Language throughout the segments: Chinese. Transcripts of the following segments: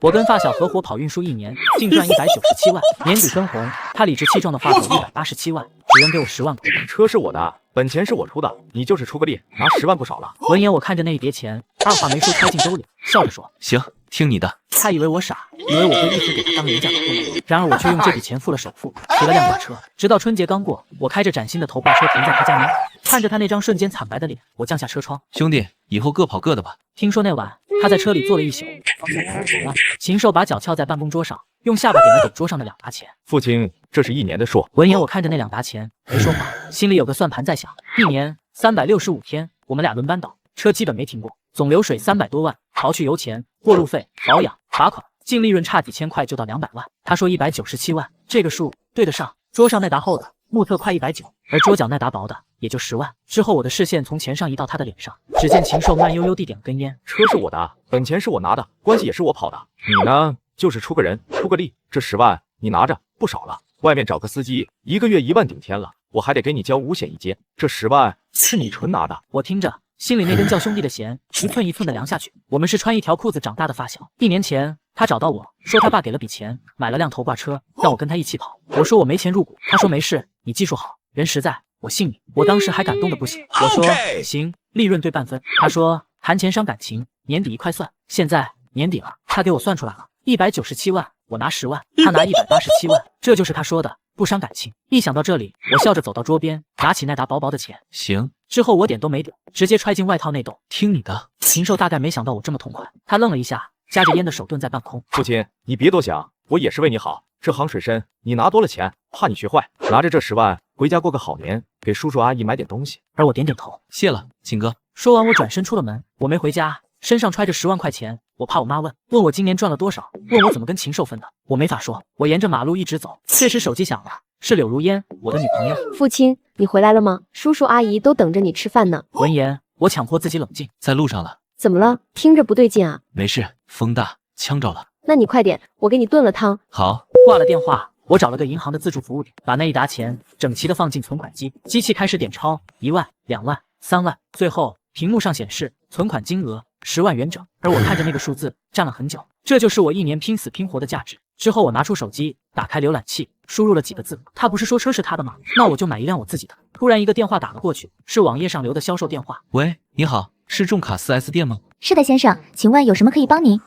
我跟发小合伙跑运输1年，净赚197万，年底分红，他理直气壮的发走187万，只扔给我10万块。车是我的，本钱是我出的，你就是出个力，拿10万不少了。闻言，我看着那一叠钱，二话没说揣进兜里，笑着说：“行，听你的。”他以为我傻，以为我会一直给他当廉价劳动，然而我却用这笔钱付了首付，提了辆挂车。直到春节刚过，我开着崭新的头挂车停在他家门口，看着他那张瞬间惨白的脸，我降下车窗：“兄弟，以后各跑各的吧。”听说那晚他在车里坐了一宿，方才才10万。禽兽把脚翘在办公桌上，用下巴点了点桌上的2沓钱。父亲，这是1年的数。闻言，我看着那2沓钱，没说话，心里有个算盘在想：1年365天，我们俩轮班倒，车基本没停过，总流水300多万，刨去油钱、过路费、保养、罚款，净利润差几千块就到200万。他说197万，这个数对得上。桌上那沓厚的，目测快190，而桌角那沓薄的也就10万。之后我的视线从钱上移到他的脸上，只见禽兽慢悠悠地点了根烟。车是我的，本钱是我拿的，关系也是我跑的。你呢，就是出个人，出个力，这10万你拿着，不少了。外面找个司机，1个月1万顶天了，我还得给你交5险1金，这10万是你纯拿的。我听着，心里那根叫兄弟的弦一寸一寸的量下去。我们是穿一条裤子长大的发小。1年前，他找到我说他爸给了笔钱，买了辆头挂车，让我跟他一起跑。我说我没钱入股，他说没事，你技术好，人实在，我信你。我当时还感动的不行，我说行，利润对半分。他说谈钱伤感情，年底一块算。现在年底了，他给我算出来了，197万，我拿10万，他拿187万，这就是他说的不伤感情。一想到这里，我笑着走到桌边，拿起那沓薄薄的钱。行，之后我点都没点，直接揣进外套内兜。听你的。禽兽大概没想到我这么痛快，他愣了一下，夹着烟的手顿在半空。父亲，你别多想，我也是为你好。这行水深，你拿多了钱，怕你学坏。拿着这10万回家过个好年，给叔叔阿姨买点东西。而我点点头，谢了，秦哥。说完，我转身出了门。我没回家，身上揣着10万块钱，我怕我妈问我今年赚了多少，问我怎么跟禽兽分的，我没法说。我沿着马路一直走，这时手机响了，是柳如烟，我的女朋友。父亲，你回来了吗？叔叔阿姨都等着你吃饭呢。闻言，我强迫自己冷静，在路上了。怎么了？听着不对劲啊。没事，风大，呛着了。那你快点，我给你炖了汤。好。挂了电话，我找了个银行的自助服务点，把那一沓钱整齐的放进存款机，机器开始点钞，1万、2万、3万，最后屏幕上显示存款金额10万元整。而我看着那个数字站了很久，这就是我1年拼死拼活的价值。之后我拿出手机，打开浏览器，输入了几个字。他不是说车是他的吗？那我就买一辆我自己的。突然一个电话打了过去，是网页上留的销售电话。喂，你好，是重卡 4S 店吗？是的，先生，请问有什么可以帮您？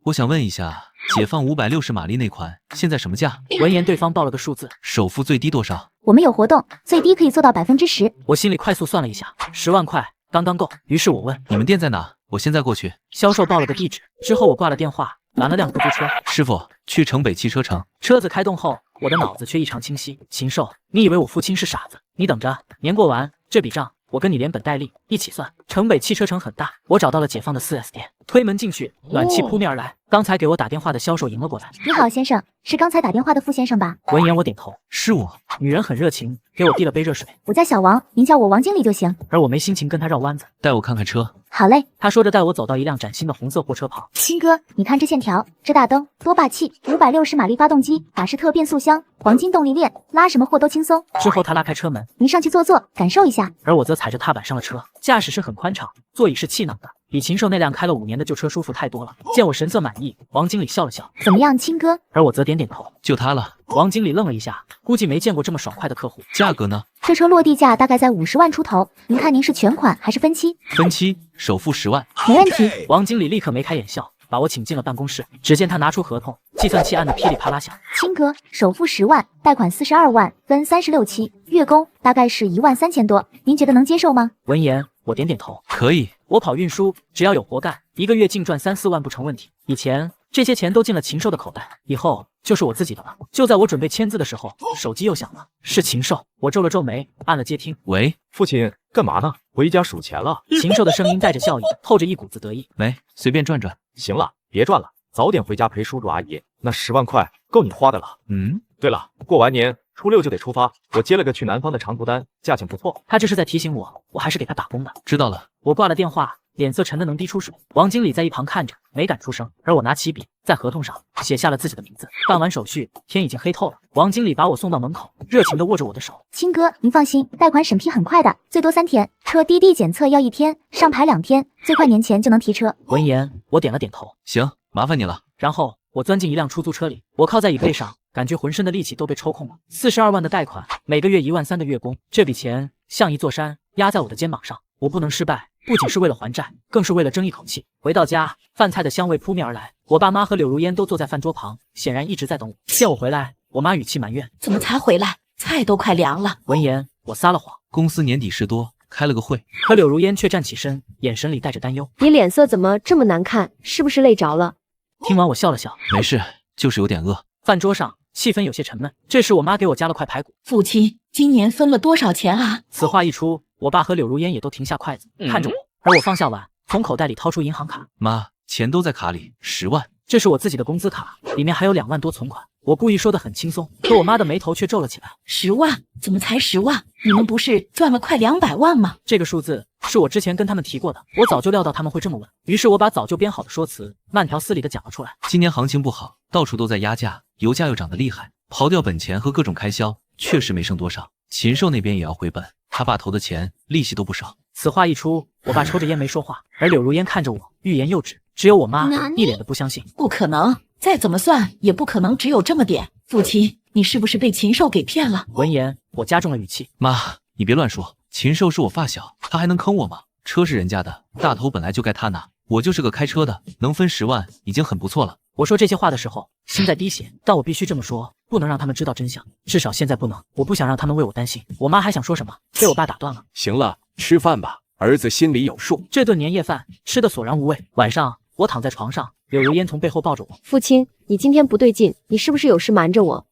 我想问一下，解放560马力那款现在什么价？闻言，对方报了个数字。首付最低多少？我们有活动，最低可以做到10%。我心里快速算了一下，10万块刚刚够。于是我问：你们店在哪？我现在过去。销售报了个地址，之后我挂了电话，拦了辆出租车。师傅，去城北汽车城。车子开动后，我的脑子却异常清晰。禽兽，你以为我父亲是傻子？你等着，年过完这笔账，我跟你连本带利一起算。城北汽车城很大，我找到了解放的4S店，推门进去，暖气扑面而来。刚才给我打电话的销售迎了过来。你好，先生，是刚才打电话的傅先生吧？闻言我点头，是我。女人很热情，给我递了杯热水。我叫小王，您叫我王经理就行。而我没心情跟他绕弯子，带我看看车。好嘞。他说着带我走到一辆崭新的红色货车旁。亲哥，你看这线条，这大灯多霸气，560马力发动机，法式特变速箱，黄金动力链，拉什么货都轻松。之后他拉开车门，您上去坐坐，感受一下。而我则踩着踏板上了车，驾驶室很宽敞，座椅是气囊的，比禽兽那辆开了5年的旧车舒服太多了。见我神色满意，王经理笑了笑，怎么样，亲哥？而我则点点头，就他了。王经理愣了一下，估计没见过这么爽快的客户。价格呢？这车落地价大概在50万出头，您看您是全款还是分期？分期，首付10万。没问题。王经理立刻眉开眼笑，把我请进了办公室。只见他拿出合同，计算器按得噼里啪啦响。亲哥，首付10万，贷款42万，分36期，月供大概是13000多，您觉得能接受吗？闻言，我点点头，可以。我跑运输，只要有活干，1个月净赚3、4万不成问题。以前这些钱都进了禽兽的口袋，以后就是我自己的了。就在我准备签字的时候，手机又响了，是禽兽。我皱了皱眉，按了接听。喂，父亲，干嘛呢？回家数钱了。禽兽的声音带着笑意，透着一股子得意。没，随便转转。行了，别转了，早点回家陪叔叔阿姨。那10万块够你花的了。对了，过完年初6就得出发，我接了个去南方的长途单，价钱不错。他这是在提醒我，我还是给他打工的。知道了。我挂了电话，脸色沉得能滴出水。王经理在一旁看着，没敢出声。而我拿起笔，在合同上写下了自己的名字。办完手续，天已经黑透了。王经理把我送到门口，热情地握着我的手。亲哥，您放心，贷款审批很快的，最多3天。车滴滴检测要1天，上牌2天，最快年前就能提车。闻言，我点了点头。行，麻烦你了。然后我钻进一辆出租车里，我靠在椅背上，感觉浑身的力气都被抽空了。42万的贷款，每个月1.3万的月供，这笔钱像一座山压在我的肩膀上，我不能失败，不仅是为了还债，更是为了争一口气。回到家，饭菜的香味扑面而来，我爸妈和柳如烟都坐在饭桌旁，显然一直在等我。见我回来，我妈语气埋怨：“怎么才回来？菜都快凉了。”闻言，我撒了谎，公司年底事多，开了个会。可柳如烟却站起身，眼神里带着担忧：“你脸色怎么这么难看？是不是累着了？”听完我笑了笑，没事，就是有点饿。饭桌上气氛有些沉闷，这时我妈给我夹了块排骨。父亲，今年分了多少钱啊？此话一出，我爸和柳如烟也都停下筷子，看着我，而我放下碗，从口袋里掏出银行卡。妈，钱都在卡里，10万。这是我自己的工资卡，里面还有2万多存款。我故意说得很轻松，可我妈的眉头却皱了起来。10万？怎么才10万？你们不是赚了快200万吗？这个数字是我之前跟他们提过的，我早就料到他们会这么问，于是我把早就编好的说辞慢条斯理地讲了出来。今年行情不好，到处都在压价，油价又涨得厉害，刨掉本钱和各种开销，确实没剩多少。禽兽那边也要回本，他爸投的钱利息都不少。此话一出，我爸抽着烟没说话，而柳如烟看着我，欲言又止，只有我妈一脸的不相信。不可能，再怎么算也不可能只有这么点。父亲，你是不是被禽兽给骗了？闻言，我加重了语气：“妈，你别乱说，禽兽是我发小，他还能坑我吗？车是人家的，大头本来就该他拿，我就是个开车的，能分10万已经很不错了。”我说这些话的时候，心在滴血，但我必须这么说，不能让他们知道真相，至少现在不能。我不想让他们为我担心。我妈还想说什么，被我爸打断了。行了，吃饭吧，儿子心里有数。这顿年夜饭吃得索然无味。晚上，我躺在床上，柳如烟从背后抱着我。父亲，你今天不对劲，你是不是有事瞒着我？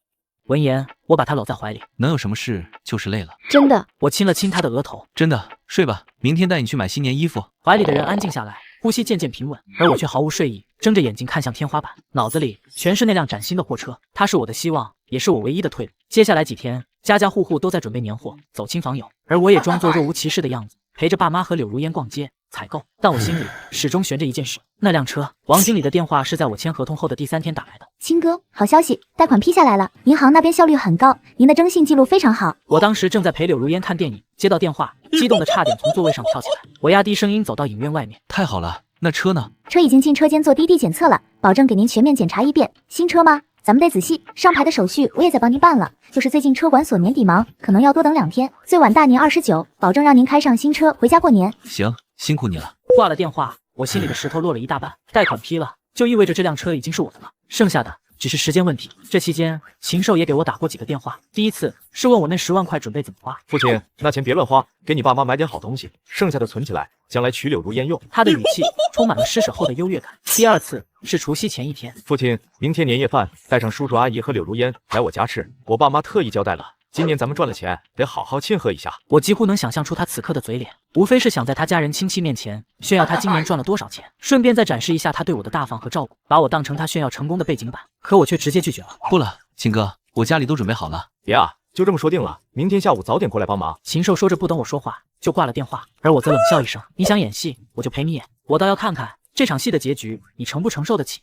闻言，我把她搂在怀里。能有什么事，就是累了。真的？我亲了亲她的额头。真的，睡吧，明天带你去买新年衣服。怀里的人安静下来，呼吸渐渐平稳，而我却毫无睡意，睁着眼睛看向天花板，脑子里全是那辆崭新的货车。它是我的希望，也是我唯一的退路。接下来几天，家家户户都在准备年货，走亲访友，而我也装作若无其事的样子，陪着爸妈和柳如烟逛街采购。但我心里始终悬着一件事，那辆车。王经理的电话是在我签合同后的第3天打来的。亲哥，好消息，贷款批下来了，银行那边效率很高，您的征信记录非常好。我当时正在陪柳如烟看电影，接到电话，激动的差点从座位上跳起来。我压低声音走到影院外面。太好了，那车呢？车已经进车间做滴滴检测了，保证给您全面检查一遍。新车吗？咱们得仔细，上牌的手续我也在帮您办了，就是最近车管所年底忙，可能要多等2天，最晚大年29，保证让您开上新车回家过年。行，辛苦你了。挂了电话，我心里的石头落了一大半。贷款批了，就意味着这辆车已经是我的了，剩下的只是时间问题。这期间，禽兽也给我打过几个电话，第一次是问我那10万块准备怎么花。父亲，那钱别乱花，给你爸妈买点好东西，剩下的存起来，将来娶柳如烟用。他的语气充满了施舍后的优越感。第二次是除夕前一天，父亲，明天年夜饭带上叔叔阿姨和柳如烟来我家吃，我爸妈特意交代了。今年咱们赚了钱，得好好庆贺一下。我几乎能想象出他此刻的嘴脸，无非是想在他家人亲戚面前炫耀他今年赚了多少钱，顺便再展示一下他对我的大方和照顾，把我当成他炫耀成功的背景板。可我却直接拒绝了。不了，秦哥，我家里都准备好了。别啊，就这么说定了，明天下午早点过来帮忙。禽兽说着不等我说话就挂了电话，而我则冷笑一声：你想演戏，我就陪你演，我倒要看看这场戏的结局你承不承受得起。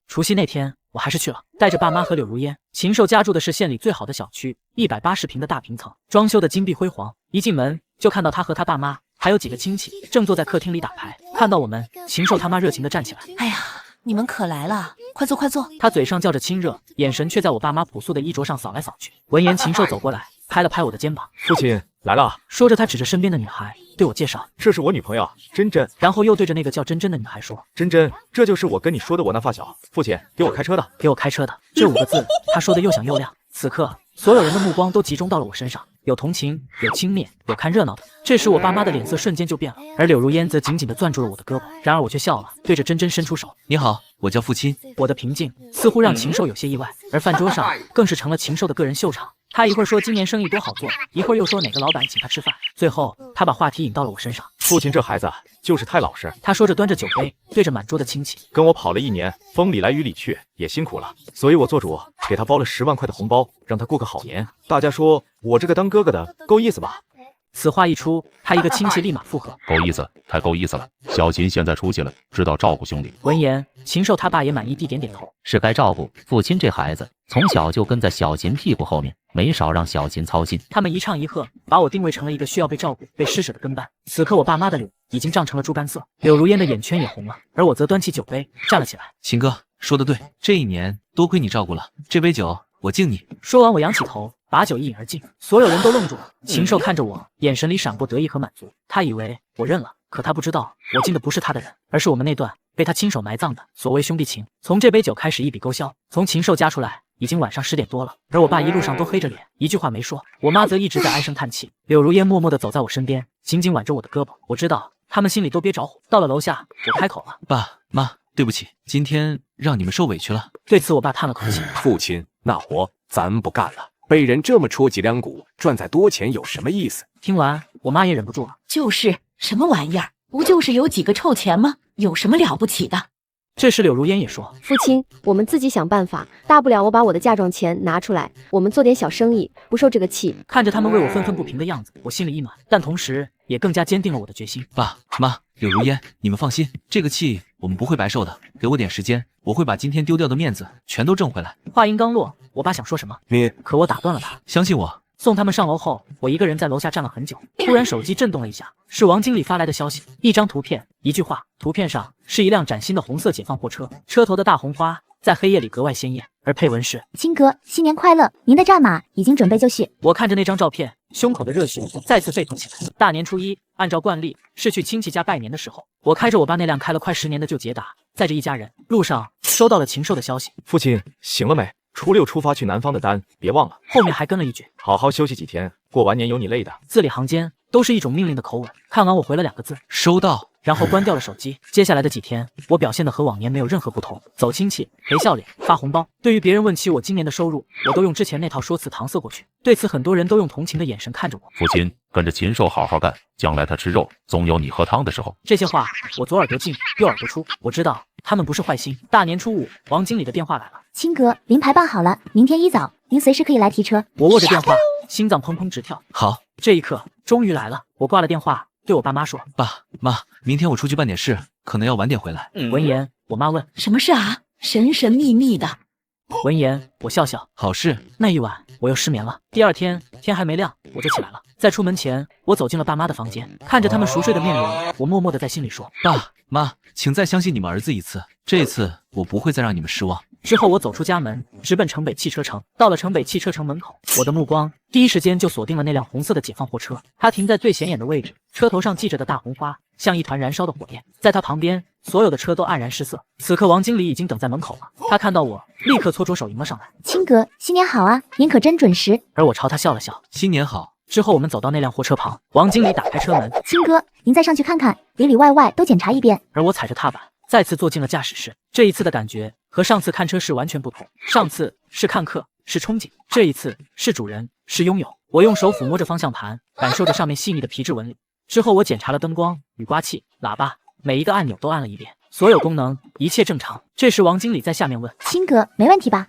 除夕那天，我还是去了，带着爸妈和柳如烟。禽兽家住的是县里最好的小区，180平的大平层，装修的金碧辉煌。一进门就看到他和他爸妈，还有几个亲戚正坐在客厅里打牌。看到我们，禽兽他妈热情地站起来：哎呀，你们可来了，快坐快坐。他嘴上叫着亲热，眼神却在我爸妈朴素的衣着上扫来扫去。闻言，禽兽走过来，拍了拍我的肩膀：父亲来了。说着，他指着身边的女孩对我介绍：这是我女朋友珍珍。然后又对着那个叫珍珍的女孩说：珍珍，这就是我跟你说的我那发小。父亲，给我开车的。给我开车的。这5个字，他说的又响又亮。此刻，所有人的目光都集中到了我身上，有同情，有轻蔑，有看热闹的。这时，我爸妈的脸色瞬间就变了，而柳如烟则紧紧地攥住了我的胳膊。然而我却笑了，对着珍珍伸出手：你好，我叫父亲。我的平静似乎让禽兽有些意外，而饭桌上更是成了禽兽的个人秀场。他一会儿说今年生意多好做，一会儿又说哪个老板请他吃饭，最后他把话题引到了我身上。父亲这孩子就是太老实。他说着端着酒杯对着满桌的亲戚：跟我跑了1年，风里来雨里去，也辛苦了，所以我做主给他包了10万块的红包，让他过个好年。大家说我这个当哥哥的够意思吧？此话一出，他一个亲戚立马附和：够意思，太够意思了。小秦现在出息了，知道照顾兄弟。闻言，禽兽他爸也满意地点点头：是该照顾。父亲这孩子从小就跟在小秦屁股后面，没少让小秦操心。他们一唱一和，把我定位成了一个需要被照顾、被施舍的跟班。此刻我爸妈的脸已经涨成了猪肝色，柳如烟的眼圈也红了，而我则端起酒杯站了起来：秦哥，说的对，这一年多亏你照顾了，这杯酒我敬你。说完，我仰起头，把酒一饮而尽。所有人都愣住了。禽兽看着我，眼神里闪过得意和满足。他以为我认了，可他不知道，我敬的不是他的人，而是我们那段被他亲手埋葬的所谓兄弟情。从这杯酒开始，一笔勾销。从禽兽家出来，已经晚上10点多了，而我爸一路上都黑着脸，一句话没说。我妈则一直在唉声叹气。柳如烟默默地走在我身边，紧紧挽着我的胳膊。我知道他们心里都憋着火。到了楼下，我开口了：“爸妈，对不起，今天让你们受委屈了。”对此，我爸叹了口气：“父亲，那活咱不干了。被人这么戳脊梁骨，赚再多钱有什么意思？”听完，我妈也忍不住了：“就是什么玩意儿？不就是有几个臭钱吗？有什么了不起的？”这时柳如烟也说：“父亲，我们自己想办法，大不了我把我的嫁妆钱拿出来，我们做点小生意，不受这个气。”看着他们为我愤愤不平的样子，我心里一暖，但同时也更加坚定了我的决心。爸妈，柳如烟，你们放心，这个气我们不会白受的。给我点时间，我会把今天丢掉的面子全都挣回来。话音刚落，我爸想说什么，可我打断了他。相信我。送他们上楼后，我一个人在楼下站了很久。突然手机震动了一下，是王经理发来的消息，一张图片，一句话。图片上是一辆崭新的红色解放货车，车头的大红花在黑夜里格外鲜艳，而配文是：“亲哥，新年快乐！您的战马已经准备就绪。”我看着那张照片，胸口的热血再次沸腾起来。大年初一，按照惯例是去亲戚家拜年的时候，我开着我爸那辆开了快10年的旧捷达，载着一家人。路上收到了禽兽的消息：“父亲醒了没？初6出发去南方的单别忘了。”后面还跟了一句：“好好休息几天，过完年有你累的。”字里行间都是一种命令的口吻。看完我回了2个字：“收到。”然后关掉了手机。接下来的几天，我表现的和往年没有任何不同，走亲戚，陪笑脸，发红包。对于别人问起我今年的收入，我都用之前那套说辞搪塞过去。对此，很多人都用同情的眼神看着我。父亲跟着禽兽好好干，将来他吃肉，总有你喝汤的时候。这些话我左耳朵进，右耳朵出。我知道他们不是坏心。大年初5，王经理的电话来了。亲哥，临牌办好了，明天一早您随时可以来提车。我握着电话，心脏砰砰直跳。好，这一刻终于来了。我挂了电话，对我爸妈说：“爸妈，明天我出去办点事，可能要晚点回来。”闻言，我妈问：“什么事啊？神神秘秘的。”闻言，我笑笑。好事。那一晚我又失眠了。第2天天还没亮，我就起来了。在出门前，我走进了爸妈的房间，看着他们熟睡的面容，我默默地在心里说：“爸妈，请再相信你们儿子一次，这次我不会再让你们失望。”之后，我走出家门，直奔城北汽车城。到了城北汽车城门口，我的目光第一时间就锁定了那辆红色的解放货车。它停在最显眼的位置，车头上系着的大红花像一团燃烧的火焰。在它旁边，所有的车都黯然失色。此刻，王经理已经等在门口了。他看到我，立刻搓着手迎了上来。亲哥，新年好啊！您可真准时。而我朝他笑了笑。新年好。之后，我们走到那辆货车旁，王经理打开车门。亲哥，您再上去看看，里里外外都检查一遍。而我踩着踏板，再次坐进了驾驶室。这一次的感觉和上次看车时完全不同。上次是看客，是憧憬；这一次是主人，是拥有。我用手抚摸着方向盘，感受着上面细腻的皮质纹理。之后，我检查了灯光、雨刮器、喇叭，每一个按钮都按了一遍，所有功能一切正常。这时，王经理在下面问：“亲哥，没问题吧？”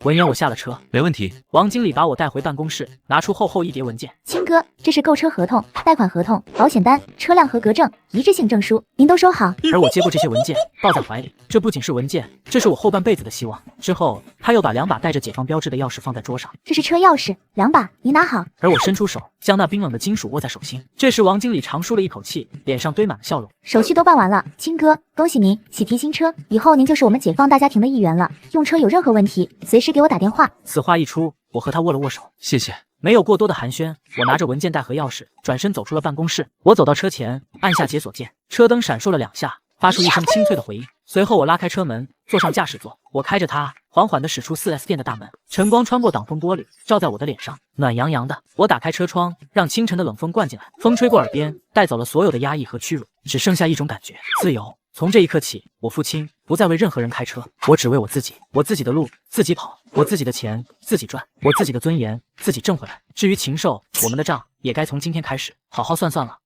闻言，我下了车。没问题。王经理把我带回办公室，拿出厚厚一叠文件。亲哥，这是购车合同、贷款合同、保险单、车辆合格证、一致性证书，您都收好。而我接过这些文件，抱在怀里。这不仅是文件，这是我后半辈子的希望。之后，他又把2把带着解放标志的钥匙放在桌上。这是车钥匙，2把，您拿好。而我伸出手，将那冰冷的金属握在手心。这时，王经理长舒了一口气，脸上堆满了笑容。手续都办完了，亲哥，恭喜您喜提新车，以后您就是我们解放大家庭的一员了。用车有任何问题，随时给我打电话。此话一出，我和他握了握手。谢谢。没有过多的寒暄，我拿着文件袋和钥匙，转身走出了办公室。我走到车前，按下解锁键，车灯闪烁了2下，发出一声清脆的回音。随后我拉开车门，坐上驾驶座。我开着它，缓缓地驶出 4S 店的大门。晨光穿过挡风玻璃，照在我的脸上，暖洋洋的。我打开车窗，让清晨的冷风灌进来，风吹过耳边，带走了所有的压抑和屈辱，只剩下一种感觉：自由。从这一刻起，我父亲不再为任何人开车，我只为我自己。我自己的路自己跑，我自己的钱自己赚，我自己的尊严自己挣回来。至于禽兽，我们的账也该从今天开始好好算算了。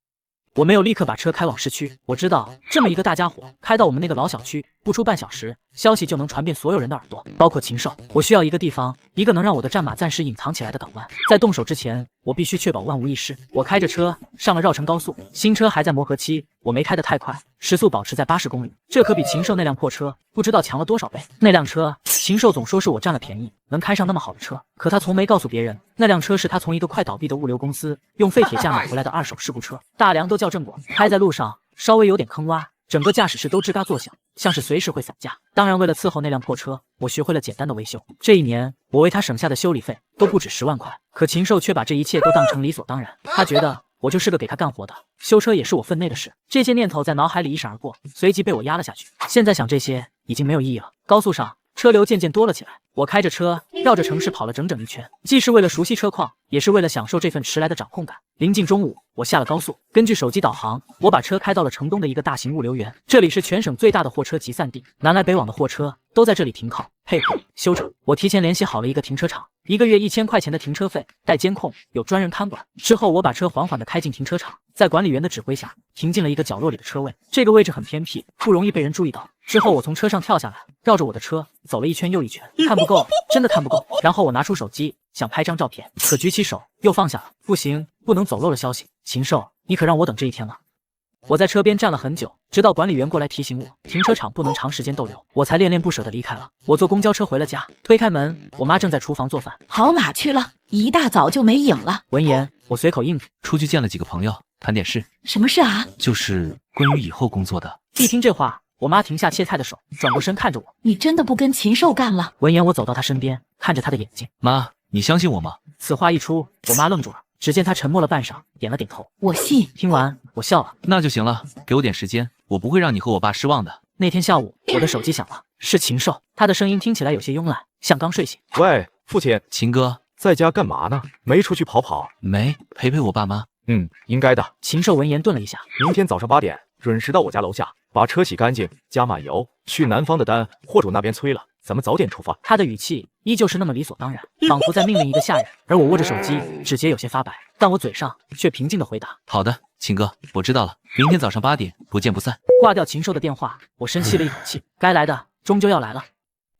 我没有立刻把车开往市区，我知道这么一个大家伙开到我们那个老小区，不出半小时，消息就能传遍所有人的耳朵，包括禽兽。我需要一个地方，一个能让我的战马暂时隐藏起来的港湾。在动手之前，我必须确保万无一失。我开着车上了绕城高速，新车还在磨合期，我没开得太快，时速保持在80公里，这可比禽兽那辆破车不知道强了多少倍。那辆车，禽兽总说是我占了便宜，能开上那么好的车，可他从没告诉别人，那辆车是他从一个快倒闭的物流公司用废铁价买回来的2手事故车，大梁都校正过，开在路上稍微有点坑洼，整个驾驶室都吱嘎作响，像是随时会散架。当然，为了伺候那辆破车，我学会了简单的维修。这一年，我为他省下的修理费都不止10万块，可禽兽却把这一切都当成理所当然。他觉得我就是个给他干活的，修车也是我分内的事。这些念头在脑海里一闪而过，随即被我压了下去。现在想这些已经没有意义了。高速上，车流渐渐多了起来，我开着车绕着城市跑了整整一圈，既是为了熟悉车况，也是为了享受这份迟来的掌控感。临近中午，我下了高速，根据手机导航，我把车开到了城东的一个大型物流园，这里是全省最大的货车集散地，南来北往的货车都在这里停靠、配货、修整。我提前联系好了一个停车场，1个月1000块钱的停车费，带监控，有专人看管。之后，我把车缓缓地开进停车场，在管理员的指挥下，停进了一个角落里的车位。这个位置很偏僻，不容易被人注意到。之后，我从车上跳下来，绕着我的车走了一圈又一圈，看不够，真的看不够。然后我拿出手机，想拍张照片，可举起手又放下了。不行，不能走漏了消息。禽兽，你可让我等这一天了。我在车边站了很久，直到管理员过来提醒我，停车场不能长时间逗留，我才恋恋不舍地离开了。我坐公交车回了家，推开门，我妈正在厨房做饭。跑哪去了？一大早就没影了。闻言，我随口应付，出去见了几个朋友，谈点事。什么事啊？就是关于以后工作的。一听这话，我妈停下切菜的手，转过身看着我。你真的不跟禽兽干了？闻言，我走到她身边，看着她的眼睛。妈，你相信我吗？此话一出，我妈愣住了。只见她沉默了半晌，点了点头。我信。听完，我笑了。那就行了，给我点时间，我不会让你和我爸失望的。那天下午，我的手机响了，是禽兽，他的声音听起来有些慵懒，像刚睡醒。喂，父亲，秦哥，在家干嘛呢？没出去跑跑？没，陪陪我爸妈。应该的。禽兽闻言顿了一下，明天早上8点准时到我家楼下，把车洗干净，加满油，去南方的单货主那边催了，咱们早点出发。他的语气依旧是那么理所当然，仿佛在命令一个下人。而我握着手机，指节有些发白，但我嘴上却平静地回答：好的，秦哥，我知道了，明天早上8点，不见不散。挂掉禽兽的电话，我深吸了一口气，该来的终究要来了。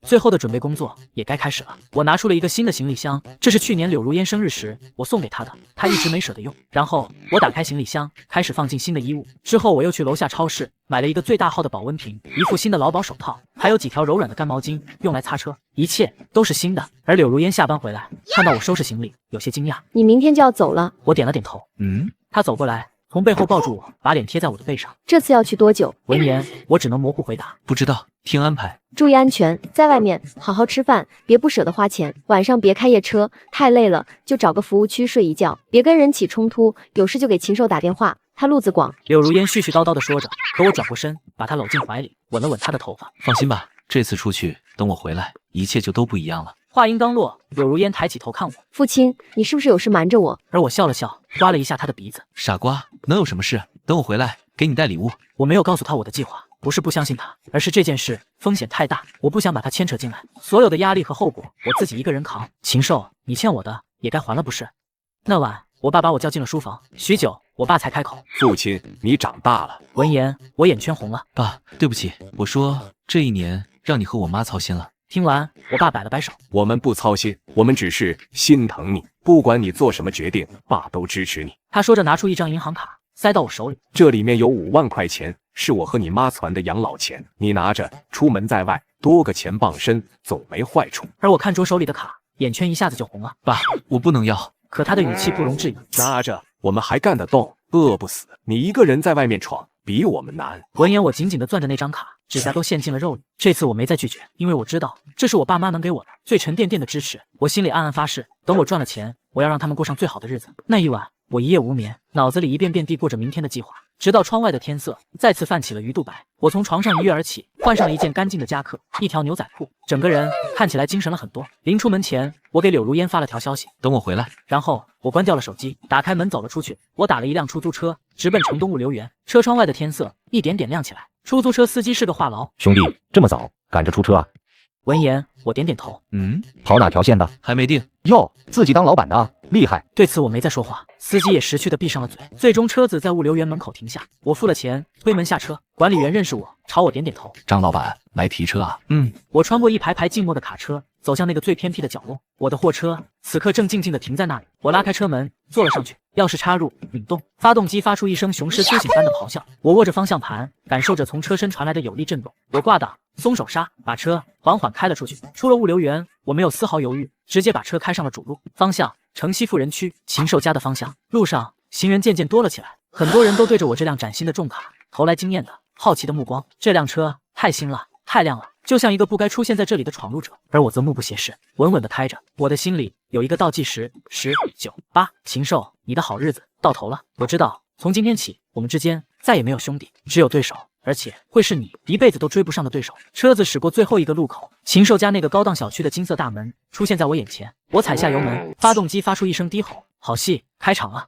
最后的准备工作也该开始了。我拿出了一个新的行李箱，这是去年柳如烟生日时我送给她的，她一直没舍得用。然后我打开行李箱，开始放进新的衣物。之后我又去楼下超市买了一个最大号的保温瓶，一副新的劳保手套，还有几条柔软的干毛巾用来擦车，一切都是新的。而柳如烟下班回来，看到我收拾行李，有些惊讶。你明天就要走了？我点了点头。她走过来，从背后抱住我，把脸贴在我的背上。这次要去多久？闻言，我只能模糊回答，不知道，听安排。注意安全，在外面好好吃饭，别不舍得花钱。晚上别开夜车，太累了就找个服务区睡一觉，别跟人起冲突，有事就给禽兽打电话，他路子广。柳如烟絮絮叨叨地说着，可我转过身，把她搂进怀里，吻了吻她的头发。放心吧，这次出去，等我回来，一切就都不一样了。话音刚落，柳如烟抬起头看我。父亲，你是不是有事瞒着我？而我笑了笑，刮了一下她的鼻子。傻瓜，能有什么事？等我回来，给你带礼物。我没有告诉她我的计划，不是不相信她，而是这件事风险太大，我不想把她牵扯进来。所有的压力和后果，我自己一个人扛。禽兽，你欠我的也该还了不是？那晚，我爸把我叫进了书房，许久，我爸才开口：父亲，你长大了。闻言，我眼圈红了。爸，对不起，我说这一年让你和我妈操心了。听完，我爸摆了摆手：我们不操心，我们只是心疼你，不管你做什么决定，爸都支持你。他说着拿出一张银行卡，塞到我手里。这里面有5万块钱，是我和你妈攒的养老钱，你拿着，出门在外多个钱傍身，总没坏处。而我看着手里的卡，眼圈一下子就红了。爸，我不能要。可他的语气不容置疑。拿着，我们还干得动，饿不死。你一个人在外面闯，比我们难。闻言，我紧紧地攥着那张卡，指甲都陷进了肉里。这次我没再拒绝，因为我知道这是我爸妈能给我的最沉甸甸的支持。我心里暗暗发誓，等我赚了钱，我要让他们过上最好的日子。那一晚，我一夜无眠，脑子里一遍遍地过着明天的计划，直到窗外的天色再次泛起了鱼肚白。我从床上一跃而起，换上了一件干净的夹克，一条牛仔裤，整个人看起来精神了很多。临出门前，我给柳如烟发了条消息，等我回来。然后我关掉了手机，打开门走了出去。我打了一辆出租车，直奔城东物流园。车窗外的天色一点点亮起来。出租车司机是个话痨：兄弟，这么早赶着出车啊？闻言，我点点头。跑哪条线的？还没定。哟，自己当老板的，厉害。对此我没再说话，司机也识趣的闭上了嘴。最终车子在物流园门口停下，我付了钱，推门下车。管理员认识我，朝我点点头。张老板来提车啊？我穿过一排排静默的卡车，走向那个最偏僻的角落。我的货车此刻正静静地停在那里。我拉开车门，坐了上去，钥匙插入，拧动，发动机发出一声雄狮苏醒般的咆哮。我握着方向盘，感受着从车身传来的有力震动。我挂档，松手刹，把车缓缓开了出去。出了物流园，我没有丝毫犹豫，直接把车开上了主路，方向城西富人区禽兽家的方向。路上行人渐渐多了起来，很多人都对着我这辆崭新的重卡投来惊艳的好奇的目光。这辆车太新了，太亮了，就像一个不该出现在这里的闯入者。而我则目不斜视，稳稳地开着。我的心里有一个倒计时：10、9、8。禽兽，你的好日子到头了。我知道，从今天起，我们之间再也没有兄弟，只有对手。而且会是你一辈子都追不上的对手。车子驶过最后一个路口，禽兽家那个高档小区的金色大门出现在我眼前。我踩下油门，发动机发出一声低吼，好戏开场了。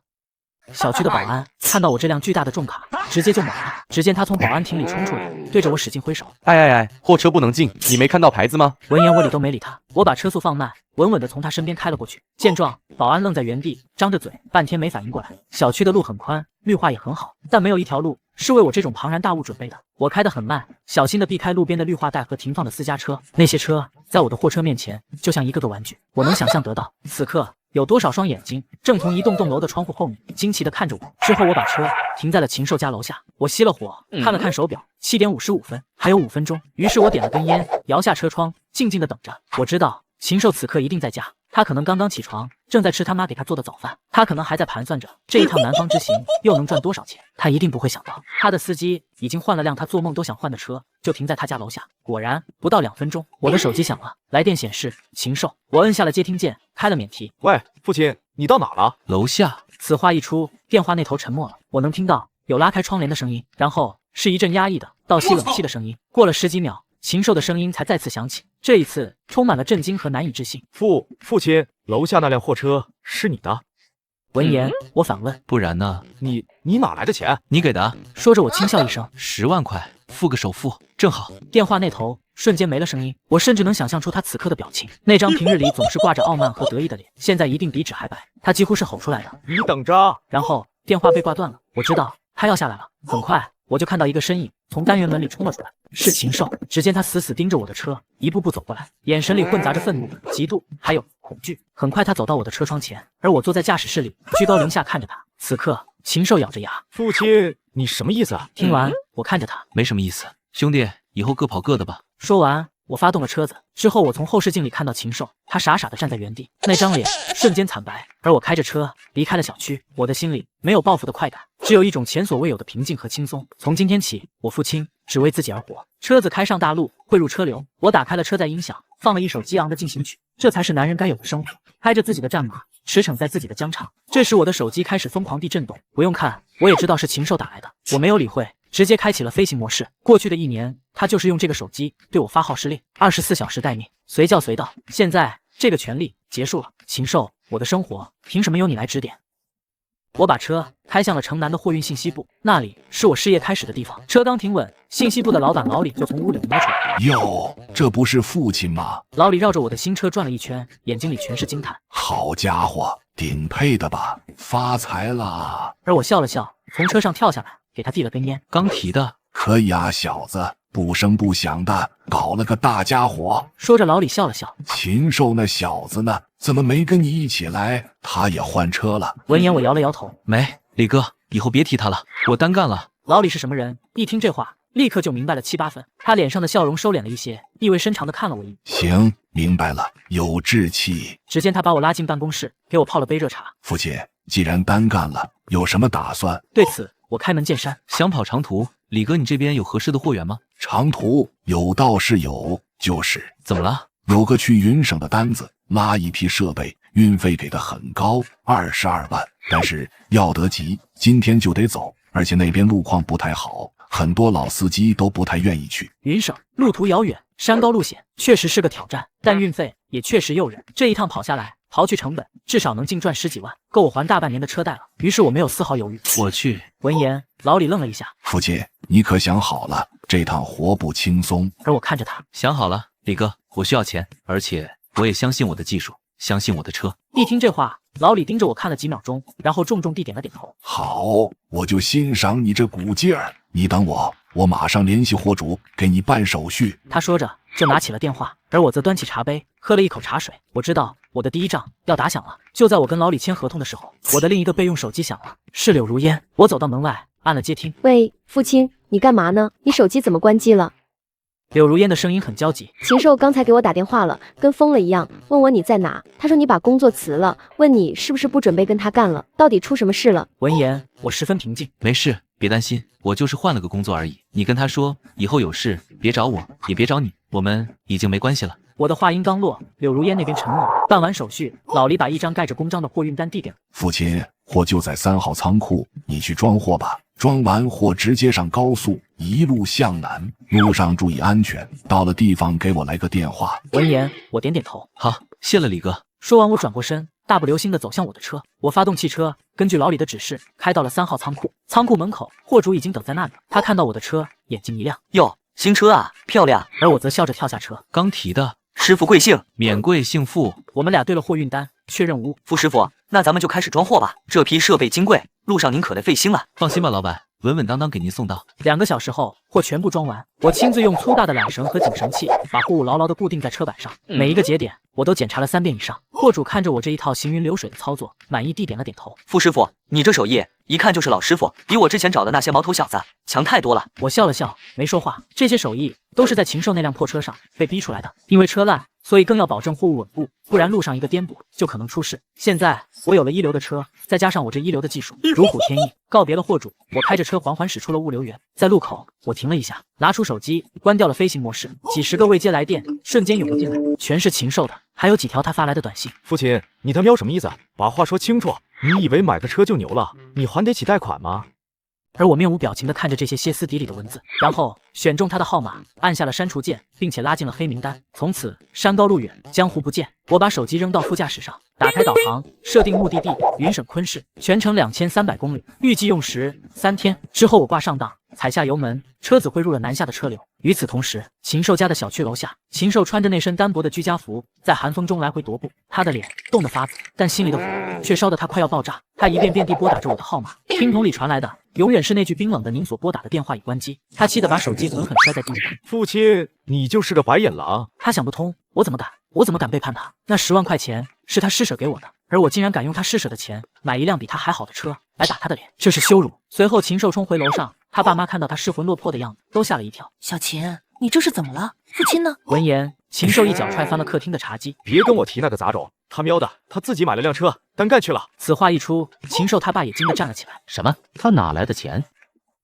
小区的保安看到我这辆巨大的重卡，直接就懵了。只见他从保安亭里冲出来，对着我使劲挥手。哎，货车不能进，你没看到牌子吗？闻言我理都没理他，我把车速放慢，稳稳地从他身边开了过去。见状，保安愣在原地，张着嘴，半天没反应过来。小区的路很宽，绿化也很好，但没有一条路是为我这种庞然大物准备的。我开得很慢，小心地避开路边的绿化带和停放的私家车。那些车在我的货车面前就像一个个玩具。我能想象得到，此刻有多少双眼睛正从一栋栋楼的窗户后面惊奇地看着我。之后我把车停在了禽兽家楼下，我熄了火，看了看手表，7点55分，还有5分钟。于是我点了根烟，摇下车窗，静静地等着。我知道禽兽此刻一定在家，他可能刚刚起床，正在吃他妈给他做的早饭。他可能还在盘算着这一趟南方之行又能赚多少钱。他一定不会想到，他的司机已经换了辆他做梦都想换的车，就停在他家楼下。果然，不到2分钟，我的手机响了，来电显示禽兽。我摁下了接听键，开了免提。喂，父亲，你到哪了？楼下。此话一出，电话那头沉默了。我能听到有拉开窗帘的声音，然后是一阵压抑的倒吸冷气的声音。过了10几秒，禽兽的声音才再次响起，这一次充满了震惊和难以置信。父亲，楼下那辆货车是你的？闻言，我反问：不然呢？你哪来的钱？你给的。说着，我轻笑一声：10万块，付个首付，正好。电话那头瞬间没了声音，我甚至能想象出他此刻的表情，那张平日里总是挂着傲慢和得意的脸，现在一定比纸还白。他几乎是吼出来的：你等着！然后电话被挂断了。我知道他要下来了。很快，我就看到一个身影从单元门里冲了出来，是禽兽。只见他死死盯着我的车，一步步走过来，眼神里混杂着愤怒、嫉妒，还有恐惧。很快，他走到我的车窗前，而我坐在驾驶室里，居高临下看着他。此刻，禽兽咬着牙：父亲，你什么意思啊？听完，我看着他，没什么意思，兄弟，以后各跑各的吧。说完，我发动了车子。之后，我从后视镜里看到禽兽，他傻傻地站在原地，那张脸瞬间惨白。而我开着车离开了小区，我的心里没有报复的快感，只有一种前所未有的平静和轻松。从今天起，我父亲只为自己而活。车子开上大路，汇入车流，我打开了车载音响，放了一首激昂的进行曲。这才是男人该有的生活，开着自己的战马，驰骋在自己的疆场。这时，我的手机开始疯狂地震动，不用看，我也知道是禽兽打来的。我没有理会，直接开启了飞行模式。过去的1年，他就是用这个手机对我发号施令，24小时待命，随叫随到。现在这个权利结束了，禽兽，我的生活凭什么由你来指点？我把车开向了城南的货运信息部，那里是我事业开始的地方。车刚停稳，信息部的老板老李就从屋里摸出来。哟，这不是父亲吗？老李绕着我的新车转了一圈，眼睛里全是惊叹。好家伙，顶配的吧？发财了！而我笑了笑，从车上跳下来，给他递了根烟。刚提的。可以啊，小子，不声不响的搞了个大家伙。说着，老李笑了笑。禽兽那小子呢？怎么没跟你一起来？他也换车了。闻言，我摇了摇头。没，李哥，以后别提他了，我单干了。老李是什么人？一听这话，立刻就明白了7、8分。他脸上的笑容收敛了一些，意味深长地看了我一眼。行，明白了，有志气。只见他把我拉进办公室，给我泡了杯热茶。父亲，既然单干了，有什么打算？对此，我开门见山。想跑长途，李哥，你这边有合适的货源吗？长途有倒是有，就是怎么了？有个去云省的单子，拉一批设备，运费给的很高，22万，但是要得急，今天就得走，而且那边路况不太好，很多老司机都不太愿意去。云省路途遥远，山高路险，确实是个挑战，但运费也确实诱人。这一趟跑下来，刨去成本，至少能净赚10几万，够我还大半年的车贷了。于是我没有丝毫犹豫，我去。闻言，老李愣了一下。父亲，你可想好了，这趟活不轻松。而我看着他，想好了，李哥，我需要钱，而且我也相信我的技术，相信我的车。一听这话，老李盯着我看了几秒钟，然后重重地点了点头。好，我就欣赏你这股劲儿。你等我马上联系货主，给你办手续。他说着就拿起了电话，而我则端起茶杯，喝了一口茶水。我知道我的第一仗要打响了。就在我跟老李签合同的时候，我的另一个备用手机响了，事柳如烟。我走到门外，按了接听。喂，父亲，你干嘛呢？你手机怎么关机了？柳如烟的声音很焦急。禽兽刚才给我打电话了，跟疯了一样，问我你在哪。他说你把工作辞了，问你是不是不准备跟他干了，到底出什么事了？闻言，我十分平静。没事，别担心，我就是换了个工作而已。你跟他说，以后有事别找我，也别找你，我们已经没关系了。我的话音刚落，柳如烟那边沉默。办完手续，老黎把一张盖着公章的货运单递给我。父亲，货就在3号仓库，你去装货吧。装完货直接上高速，一路向南，路上注意安全。到了地方给我来个电话。闻言，我点点头。好，谢了李哥。说完，我转过身，大步流星地走向我的车。我发动汽车，根据老李的指示，开到了3号仓库。仓库门口，货主已经等在那里。他看到我的车，眼睛一亮。哟，新车啊，漂亮。而我则笑着跳下车。刚提的，师傅贵姓？免贵姓傅。我们俩对了货运单，确认无误。傅师傅，那咱们就开始装货吧。这批设备金贵，路上您可得费心了。放心吧，老板，稳稳当当给您送到。2个小时后，货全部装完，我亲自用粗大的缆绳和紧绳器把货物牢牢地固定在车板上，每一个节点我都检查了3遍以上。货主看着我这一套行云流水的操作，满意地点了点头。傅师傅，你这手艺一看就是老师傅，比我之前找的那些毛头小子强太多了。我笑了笑，没说话。这些手艺都是在禽兽那辆破车上被逼出来的，因为车烂，所以更要保证货物稳步，不然路上一个颠簸就可能出事。现在我有了一流的车，再加上我这一流的技术，如虎添翼。告别了货主，我开着车缓缓驶出了物流园。在路口，我停了一下，拿出手机，关掉了飞行模式。几十个未接来电瞬间涌了进来，全是禽兽的，还有几条他发来的短信。父亲，你他喵什么意思？把话说清楚。你以为买个车就牛了？你还得起贷款吗？而我面无表情地看着这些歇斯底里的文字，然后选中他的号码，按下了删除键，并且拉进了黑名单。从此山高路远，江湖不见。我把手机扔到副驾驶上，打开导航，设定目的地云省昆市，全程2300公里，预计用时3天。之后我挂上档，踩下油门，车子汇入了南下的车流。与此同时，禽兽家的小区楼下，禽兽穿着那身单薄的居家服，在寒风中来回踱步。他的脸冻得发紫，但心里的火却烧得他快要爆炸。他一遍遍地拨打着我的号码，听筒里传来的永远是那句冰冷的“您所拨打的电话已关机”。他气得把手机狠狠摔在地上。父亲，你就是个白眼狼。他想不通，我怎么敢背叛他？那10万块钱是他施舍给我的，而我竟然敢用他施舍的钱买一辆比他还好的车来打他的脸，这是羞辱。随后禽兽冲回楼上，他爸妈看到他失魂落魄的样子，都吓了一跳。小秦，你这是怎么了？父亲呢？闻言，禽兽一脚踹翻了客厅的茶几。别跟我提那个杂种，他喵的，他自己买了辆车，单干去了。此话一出，禽兽他爸也惊得站了起来。什么？他哪来的钱？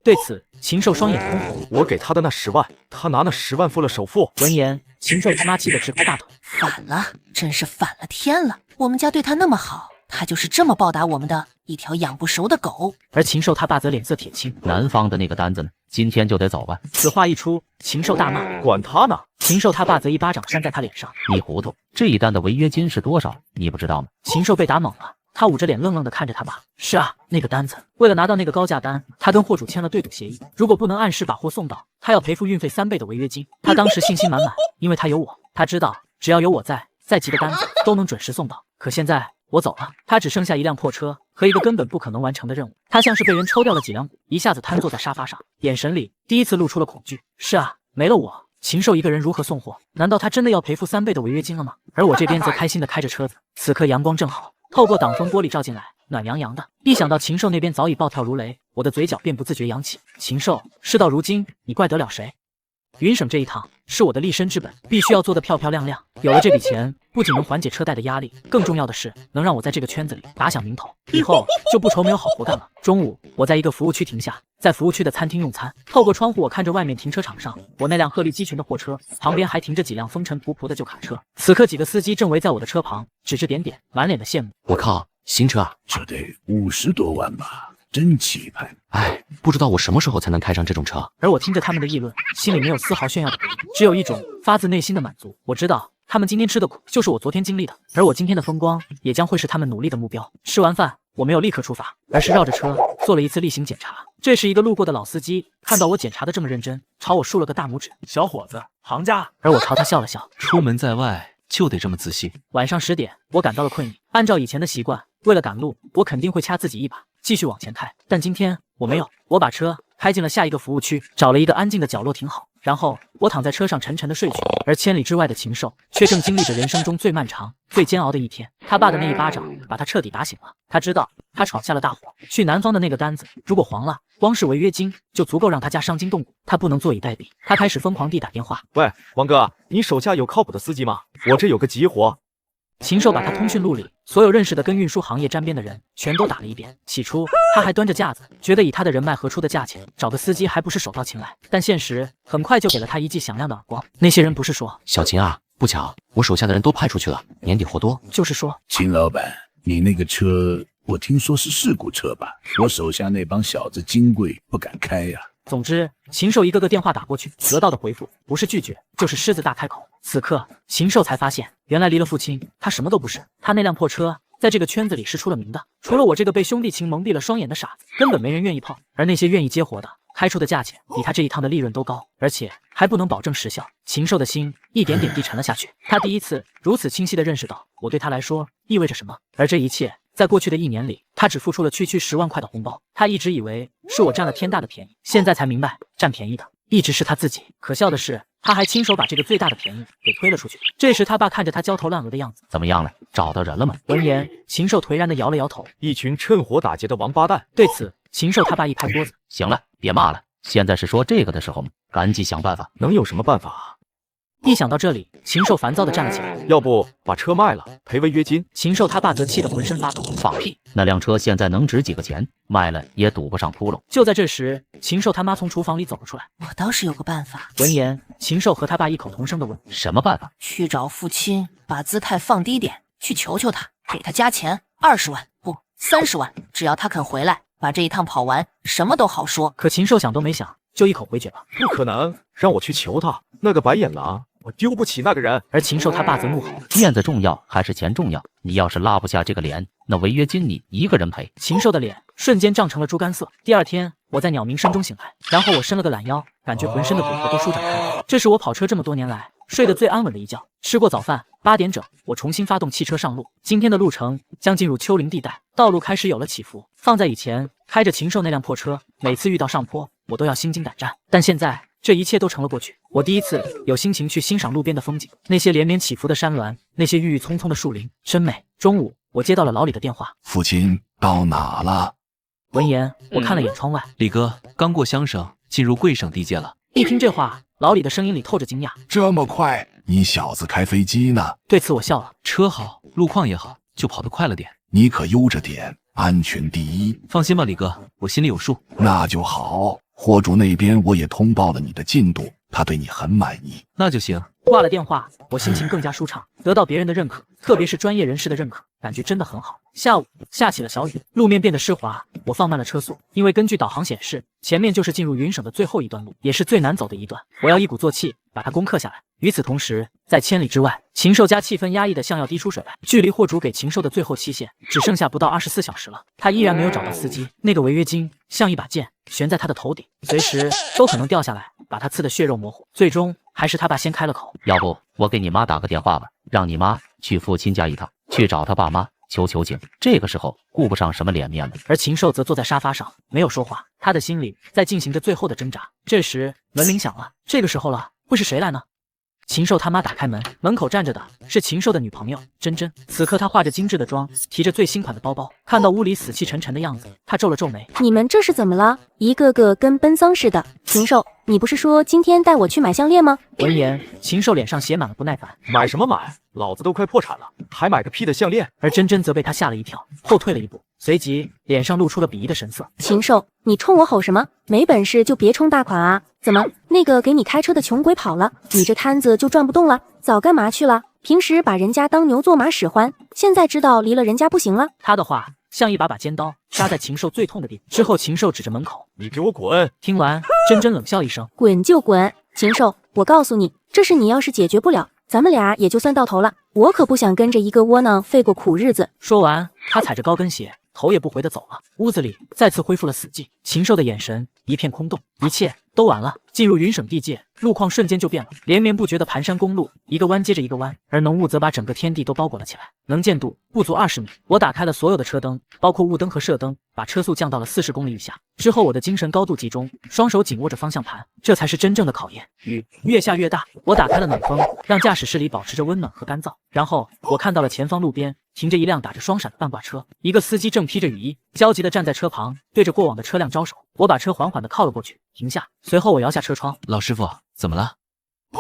对此，禽兽双眼通红。我给他的那10万，他拿那10万付了首付。闻言，禽兽他妈气得直拍大腿。反了，真是反了天了！我们家对他那么好，他就是这么报答我们的，一条养不熟的狗。而禽兽他爸则脸色铁青。南方的那个单子呢？今天就得走吧。此话一出，禽兽大骂。管他呢！禽兽他爸则一巴掌扇在他脸上。你糊涂！这一单的违约金是多少？你不知道吗？禽兽被打懵了。他捂着脸愣愣地看着他爸。是啊，那个单子，为了拿到那个高价单，他跟货主签了对赌协议，如果不能按时把货送到，他要赔付运费3倍的违约金。他当时信心满满，因为他有我，他知道只要有我在，再急的单子都能准时送到。可现在我走了，他只剩下一辆破车和一个根本不可能完成的任务。他像是被人抽掉了几两骨，一下子瘫坐在沙发上，眼神里第一次露出了恐惧。是啊，没了我，禽兽一个人如何送货？难道他真的要赔付3倍的违约金了吗？而我这边则开心地开着车子，此刻阳光正好，透过挡风玻璃照进来，暖洋洋的。一想到禽兽那边早已暴跳如雷，我的嘴角便不自觉扬起。禽兽，事到如今，你怪得了谁？云省这一趟是我的立身之本，必须要做得漂漂亮亮。有了这笔钱，不仅能缓解车贷的压力，更重要的是能让我在这个圈子里打响名头，以后就不愁没有好活干了。中午，我在一个服务区停下，在服务区的餐厅用餐。透过窗户，我看着外面停车场上我那辆鹤立鸡群的货车，旁边还停着几辆风尘仆仆的旧卡车。此刻，几个司机正围在我的车旁，指指点点，满脸的羡慕。我靠，新车啊！这得50多万吧，真气派。哎，不知道我什么时候才能开上这种车。而我听着他们的议论，心里没有丝毫炫耀的别意，只有一种发自内心的满足。我知道他们今天吃的苦，就是我昨天经历的，而我今天的风光，也将会是他们努力的目标。吃完饭，我没有立刻出发，而是绕着车做了一次例行检查。这时，一个路过的老司机看到我检查的这么认真，朝我竖了个大拇指：“小伙子，行家。”而我朝他笑了笑。出门在外就得这么仔细。晚上10点，我感到了困意。按照以前的习惯，为了赶路，我肯定会掐自己一把，继续往前开。但今天我没有，我把车开进了下一个服务区，找了一个安静的角落停好，然后我躺在车上沉沉的睡去。而千里之外的禽兽却正经历着人生中最漫长、最煎熬的一天。他爸的那一巴掌把他彻底打醒了，他知道他闯下了大祸。去南方的那个单子，如果黄了，光是违约金就足够让他家伤筋动骨。他不能坐以待毙，他开始疯狂地打电话。喂，王哥，你手下有靠谱的司机吗？我这有个急活。禽兽把他通讯录里所有认识的跟运输行业沾边的人全都打了一遍。起初他还端着架子，觉得以他的人脉合出的价钱找个司机还不是手到擒来，但现实很快就给了他一记响亮的耳光。那些人不是说小秦啊，不巧我手下的人都派出去了，年底活多。就是说秦老板，你那个车我听说是事故车吧？我手下那帮小子金贵不敢开呀。总之，禽兽一个个电话打过去，得到的回复不是拒绝，就是狮子大开口。此刻，禽兽才发现，原来离了父亲，他什么都不是。他那辆破车，在这个圈子里是出了名的，除了我这个被兄弟情蒙蔽了双眼的傻子，根本没人愿意碰。而那些愿意接活的，开出的价钱比他这一趟的利润都高，而且还不能保证时效。禽兽的心一点点地沉了下去。他第一次如此清晰地认识到，我对他来说意味着什么。而这一切，在过去的1年里，他只付出了区10万块的红包。他一直以为是我占了天大的便宜，现在才明白，占便宜的一直是他自己。可笑的是，他还亲手把这个最大的便宜给推了出去。这时他爸看着他焦头烂额的样子，怎么样了？找到人了吗？闻言，禽兽颓然地摇了摇头，一群趁火打劫的王八蛋。对此，禽兽他爸一拍桌子，行了，别骂了，现在是说这个的时候吗？赶紧想办法。能有什么办法？一想到这里，禽兽烦躁地站了起来。要不把车卖了，赔违约金？禽兽他爸则气得浑身发抖。放屁！那辆车现在能值几个钱？卖了也堵不上窟窿。就在这时，禽兽他妈从厨房里走了出来。我倒是有个办法。闻言，禽兽和他爸异口同声地问：什么办法？去找父亲，把姿态放低点，去求求他，给他加钱20万，不30万，只要他肯回来，把这一趟跑完，什么都好说。可禽兽想都没想，就一口回绝了。不可能，让我去求他，那个白眼狼，我丢不起那个人。而禽兽他爸则怒吼：面子重要还是钱重要？你要是拉不下这个脸，那违约金你一个人赔。禽兽的脸瞬间涨成了猪肝色。第二天，我在鸟鸣声中醒来，然后我伸了个懒腰，感觉浑身的骨头都舒展开了。这是我跑车这么多年来睡得最安稳的一觉。吃过早饭，8点整，我重新发动汽车上路。今天的路程将进入丘陵地带，道路开始有了起伏。放在以前，开着禽兽那辆破车，每次遇到上坡，我都要心惊胆战。但现在，这一切都成了过去。我第一次有心情去欣赏路边的风景，那些连绵起伏的山峦，那些郁郁葱葱的树林，真美。中午，我接到了老李的电话，父亲到哪了？闻言，我看了眼窗外，李哥刚过香省，进入贵省地界了。一听这话，老李的声音里透着惊讶：这么快？你小子开飞机呢？对此我笑了，车好，路况也好，就跑得快了点。你可悠着点，安全第一。放心吧，李哥，我心里有数。那就好。货主那边我也通报了你的进度，他对你很满意。那就行。挂了电话，我心情更加舒畅，得到别人的认可，特别是专业人士的认可，感觉真的很好。下午下起了小雨，路面变得湿滑，我放慢了车速，因为根据导航显示，前面就是进入云省的最后一段路，也是最难走的一段，我要一鼓作气把它攻克下来。与此同时，在千里之外，禽兽家气氛压抑的像要滴出水来，距离货主给禽兽的最后期限只剩下不到24小时了，他依然没有找到司机，那个违约金像一把剑悬在他的头顶，随时都可能掉下来，把他刺得血肉模糊。最终还是他爸先开了口，要不我给你妈打个电话吧，让你妈去父亲家一趟，去找他爸妈求求情。这个时候顾不上什么脸面了。而禽兽则坐在沙发上没有说话，他的心里在进行着最后的挣扎。这时门铃响了，这个时候了，会是谁来呢？禽兽他妈打开门，门口站着的是禽兽的女朋友珍珍。此刻她化着精致的妆，提着最新款的包包，看到屋里死气沉沉的样子，她皱了皱眉：你们这是怎么了？一个个跟奔丧似的。禽兽，你不是说今天带我去买项链吗？闻言，禽兽脸上写满了不耐烦：买什么买？老子都快破产了，还买个屁的项链！而珍珍则被他吓了一跳，后退了一步，随即脸上露出了鄙夷的神色。禽兽，你冲我吼什么？没本事就别冲大款啊！怎么，那个给你开车的穷鬼跑了，你这摊子就转不动了？早干嘛去了？平时把人家当牛做马使唤，现在知道离了人家不行了？他的话像一把尖刀扎在禽兽最痛的地方。之后，禽兽指着门口：你给我滚！听完，珍珍冷笑一声：滚就滚！禽兽，我告诉你，这事你要是解决不了，咱们俩也就算到头了。我可不想跟着一个窝囊废过苦日子。说完，他踩着高跟鞋，头也不回地走了。屋子里再次恢复了死寂，禽兽的眼神一片空洞，一切都完了。进入云省地界，路况瞬间就变了，连绵不绝的盘山公路，一个弯接着一个弯，而浓雾则把整个天地都包裹了起来，能见度不足20米。我打开了所有的车灯，包括雾灯和射灯，把车速降到了40公里以下。之后，我的精神高度集中，双手紧握着方向盘，这才是真正的考验。雨越下越大，我打开了暖风，让驾驶室里保持着温暖和干燥。然后我看到了前方路边停着一辆打着双闪的半挂车，一个司机正披着雨衣，焦急地站在车旁，对着过往的车辆招手。我把车缓缓地靠了过去，停下，随后我摇下车窗。老师傅，怎么了？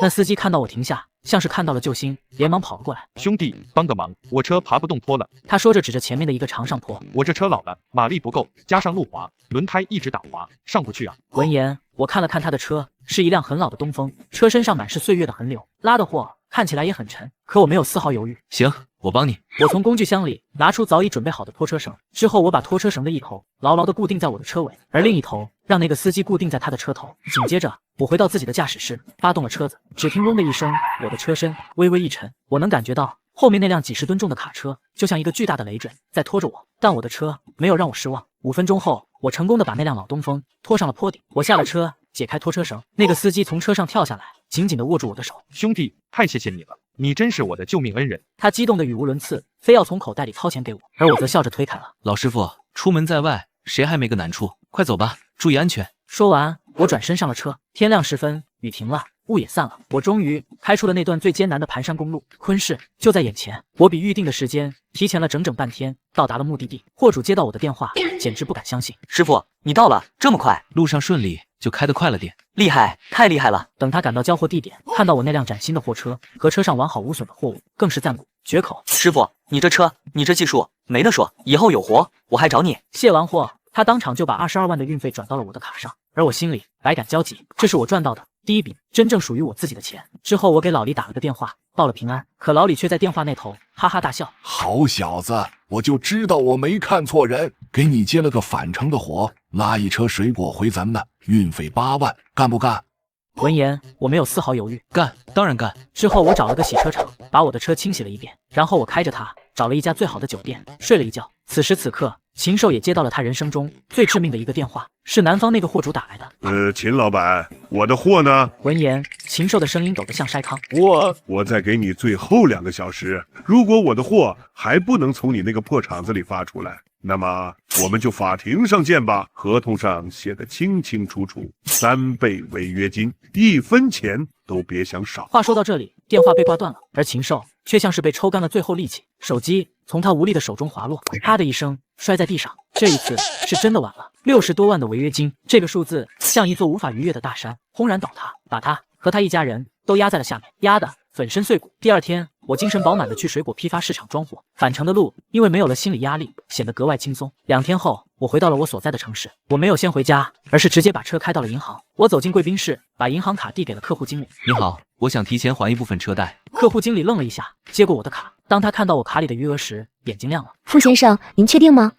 那司机看到我停下，像是看到了救星，连忙跑了过来。兄弟，帮个忙，我车爬不动坡了。他说着指着前面的一个长上坡。我这车老了，马力不够，加上路滑，轮胎一直打滑，上不去啊。闻言，我看了看他的车，是一辆很老的东风，车身上满是岁月的痕留，拉的货看起来也很沉。可我没有丝毫犹豫。行，我帮你。我从工具箱里拿出早已准备好的拖车绳，之后我把拖车绳的一头牢牢地固定在我的车尾，而另一头让那个司机固定在他的车头。紧接着，我回到自己的驾驶室，发动了车子。只听嗡的一声，我的车身微微一沉，我能感觉到后面那辆几十吨重的卡车就像一个巨大的累赘在拖着我。但我的车没有让我失望。5分钟后，我成功地把那辆老东风拖上了坡顶。我下了车，解开拖车绳，那个司机从车上跳下来，紧紧地握住我的手。兄弟，太谢谢你了，你真是我的救命恩人。他激动得语无伦次，非要从口袋里掏钱给我，而我则笑着推开了。老师傅，出门在外，谁还没个难处？快走吧，注意安全。说完，我转身上了车。天亮时分，雨停了，雾也散了，我终于开出了那段最艰难的盘山公路。昆市就在眼前，我比预定的时间提前了整整半天，到达了目的地。货主接到我的电话，简直不敢相信。师傅，你到了，这么快？路上顺利，就开得快了点。厉害，太厉害了！等他赶到交货地点，看到我那辆崭新的货车和车上完好无损的货物，更是赞不绝口。师傅，你这车，你这技术没得说，以后有活我还找你。卸完货，他当场就把22万的运费转到了我的卡上，而我心里百感交集。这是我赚到的第一笔真正属于我自己的钱。之后我给老李打了个电话，报了平安，可老李却在电话那头哈哈大笑。好小子，我就知道我没看错人，给你接了个返程的活，拉一车水果回咱们那，运费8万，干不干？闻言，我没有丝毫犹豫，干，当然干。之后我找了个洗车场，把我的车清洗了一遍，然后我开着它找了一家最好的酒店睡了一觉。此时此刻，禽兽也接到了他人生中最致命的一个电话，是南方那个货主打来的。秦老板，我的货呢？闻言，禽兽的声音抖得像筛糠。我再给你最后2个小时，如果我的货还不能从你那个破厂子里发出来，那么我们就法庭上见吧。合同上写的清清楚楚，3倍违约金，1分钱都别想少。话说到这里，电话被挂断了，而禽兽却像是被抽干了最后力气，手机从他无力的手中滑落，啪的一声摔在地上。这一次是真的晚了，60多万的违约金，这个数字像一座无法逾越的大山，轰然倒塌，把他和他一家人都压在了下面，压得粉身碎骨。第二天，我精神饱满地去水果批发市场装货，返程的路因为没有了心理压力，显得格外轻松。2天后，我回到了我所在的城市。我没有先回家，而是直接把车开到了银行。我走进贵宾室，把银行卡递给了客户经理。你好，我想提前还一部分车贷。客户经理愣了一下，接过我的卡。当他看到我卡里的余额时，眼睛亮了。傅先生，您确定吗？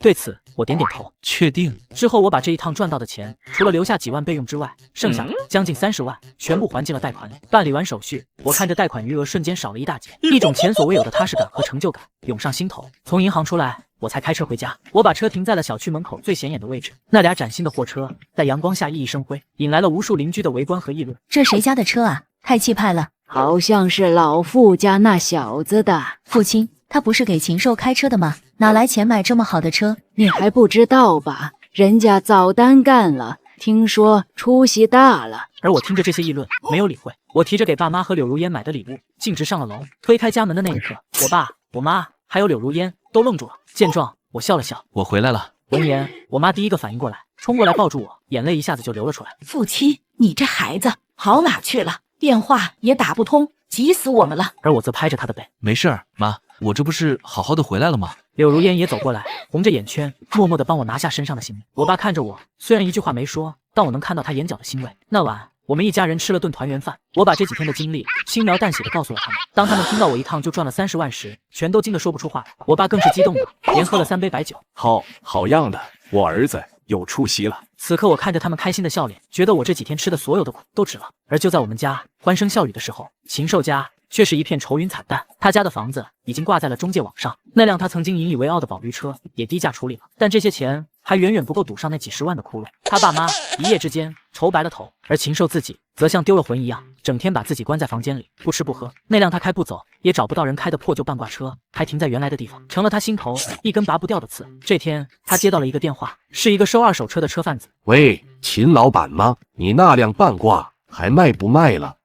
对此，我点点头，确定。之后，我把这一趟赚到的钱，除了留下几万备用之外，剩下将近30万，全部还进了贷款里。办理完手续，我看着贷款余额瞬间少了一大截，一种前所未有的踏实感和成就感涌上心头。从银行出来，我才开车回家。我把车停在了小区门口最显眼的位置，那俩崭新的货车在阳光下熠熠生辉，引来了无数邻居的围观和议论。这谁家的车啊？太气派了！好像是老傅家那小子的。父亲，他不是给禽兽开车的吗？哪来钱买这么好的车？你还不知道吧？人家早单干了，听说出息大了。而我听着这些议论，没有理会。我提着给爸妈和柳如烟买的礼物，径直上了楼。推开家门的那一刻，我爸、我妈还有柳如烟都愣住了。见状，我笑了笑。我回来了。闻言，我妈第一个反应过来，冲过来抱住我，眼泪一下子就流了出来。父亲，你这孩子跑哪去了？电话也打不通，急死我们了。而我则拍着他的背，没事儿，妈，我这不是好好的回来了吗？柳如烟也走过来，红着眼圈，默默地帮我拿下身上的行李。我爸看着我，虽然一句话没说，但我能看到他眼角的欣慰。那晚，我们一家人吃了顿团圆饭，我把这几天的经历轻描淡写地告诉了他们。当他们听到我一趟就赚了30万时，全都惊得说不出话来。我爸更是激动的连喝了3杯白酒。好样的，我儿子有出息了。此刻我看着他们开心的笑脸，觉得我这几天吃的所有的苦都值了。而就在我们家欢声笑语的时候，禽兽家却是一片愁云惨淡。他家的房子已经挂在了中介网上，那辆他曾经引以为傲的宝驴车也低价处理了，但这些钱还远远不够堵上那几十万的窟窿。他爸妈一夜之间愁白了头，而禽兽自己则像丢了魂一样，整天把自己关在房间里，不吃不喝。那辆他开不走，也找不到人开的破旧半挂车，还停在原来的地方，成了他心头一根拔不掉的刺。这天，他接到了一个电话，是一个收2手车的车贩子。喂，秦老板吗？你那辆半挂还卖不卖了？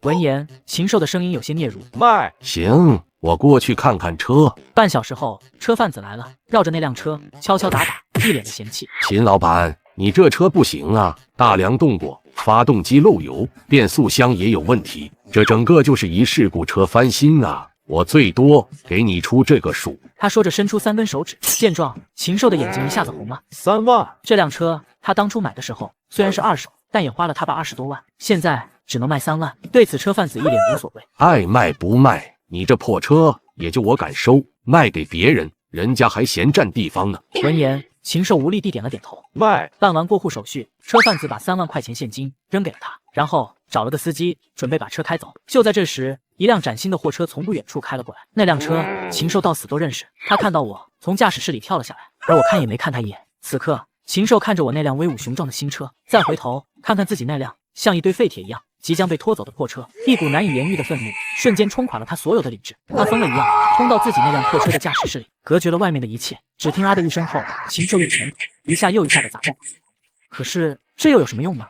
闻言，禽兽的声音有些嗫嚅。卖。行，我过去看看车。半小时后，车贩子来了，绕着那辆车敲敲打打，一脸的嫌弃。秦老板，你这车不行啊，大梁动过，发动机漏油，变速箱也有问题，这整个就是一事故车翻新啊！我最多给你出这个数。他说着伸出3根手指。见状，禽兽的眼睛一下子红了。3万！这辆车他当初买的时候虽然是2手，但也花了他爸20多万，现在只能卖3万。对此，车贩子一脸无所谓，爱卖不卖，你这破车也就我敢收，卖给别人，人家还嫌占地方呢。闻言，禽兽无力地点了点头。卖！办完过户手续，车贩子把3万块钱现金扔给了他，然后找了个司机，准备把车开走。就在这时，一辆崭新的货车从不远处开了过来。那辆车，禽兽到死都认识。他看到我，从驾驶室里跳了下来，而我看也没看他一眼。此刻，禽兽看着我那辆威武雄壮的新车，再回头看看自己那辆像一堆废铁一样即将被拖走的破车，一股难以言喻的愤怒瞬间冲垮了他所有的理智。他疯了一样冲到自己那辆破车的驾驶室里，隔绝了外面的一切。只听啊的一声后，禽兽用拳一下又一下的砸过。可是这又有什么用呢？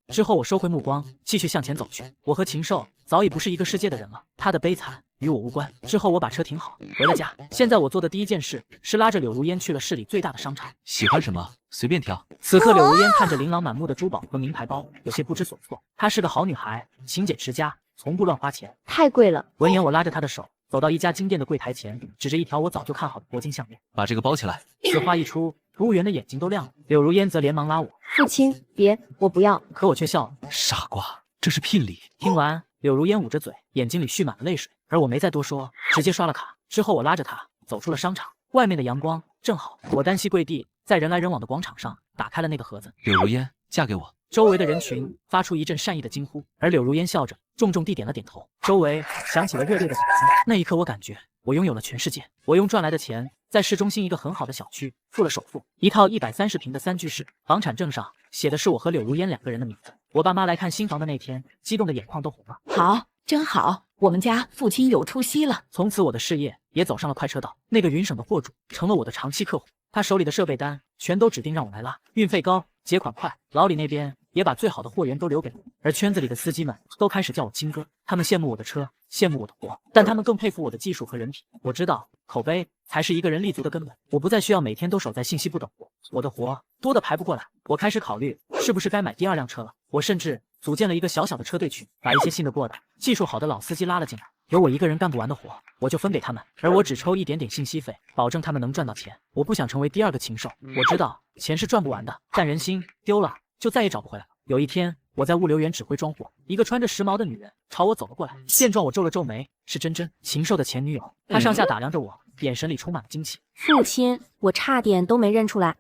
之后我收回目光，继续向前走去。我和禽兽早已不是一个世界的人了，他的悲惨与我无关。之后我把车停好，回了家。现在我做的第一件事是拉着柳如烟去了市里最大的商场。喜欢什么随便挑。此刻柳如烟看着琳琅满目的珠宝和名牌包，有些不知所措。她是个好女孩，勤俭持家，从不乱花钱。太贵了。闻言，我拉着她的手走到一家金店的柜台前，指着一条我早就看好的铂金项链，把这个包起来。此话一出，服务员的眼睛都亮了。柳如烟则连忙拉我，父亲，别，我不要。可我却笑了，傻瓜，这是聘礼。听完，柳如烟捂着嘴，眼睛里蓄满了泪水，而我没再多说，直接刷了卡。之后我拉着她走出了商场，外面的阳光正好，我单膝跪地，在人来人往的广场上打开了那个盒子。柳如烟，嫁给我。周围的人群发出一阵善意的惊呼，而柳如烟笑着重重地点了点头。周围响起了热烈的掌声。那一刻，我感觉我拥有了全世界。我用赚来的钱在市中心一个很好的小区付了首付，一套130平的3居室，房产证上写的是我和柳如烟2个人的名字。我爸妈来看新房的那天，激动的眼眶都红了。好，真好，我们家父亲有出息了。从此我的事业也走上了快车道。那个云省的货主成了我的长期客户，他手里的设备单全都指定让我来拉，运费高，结款快。老李那边也把最好的货源都留给了我，而圈子里的司机们都开始叫我亲哥。他们羡慕我的车，羡慕我的活，但他们更佩服我的技术和人品。我知道口碑才是一个人立足的根本。我不再需要每天都守在信息部等活，我的活多得排不过来。我开始考虑是不是该买第2辆车了。我甚至组建了一个小小的车队群，把一些信得过的、技术好的老司机拉了进来。有我一个人干不完的活，我就分给他们，而我只抽一点点信息费，保证他们能赚到钱。我不想成为第2个禽兽。我知道钱是赚不完的，但人心丢了就再也找不回来了。有一天，我在物流园指挥装货，一个穿着时髦的女人朝我走了过来。见状，我皱了皱眉，是真真，禽兽的前女友。她上下打量着我，眼神里充满了惊奇。父亲，我差点都没认出来。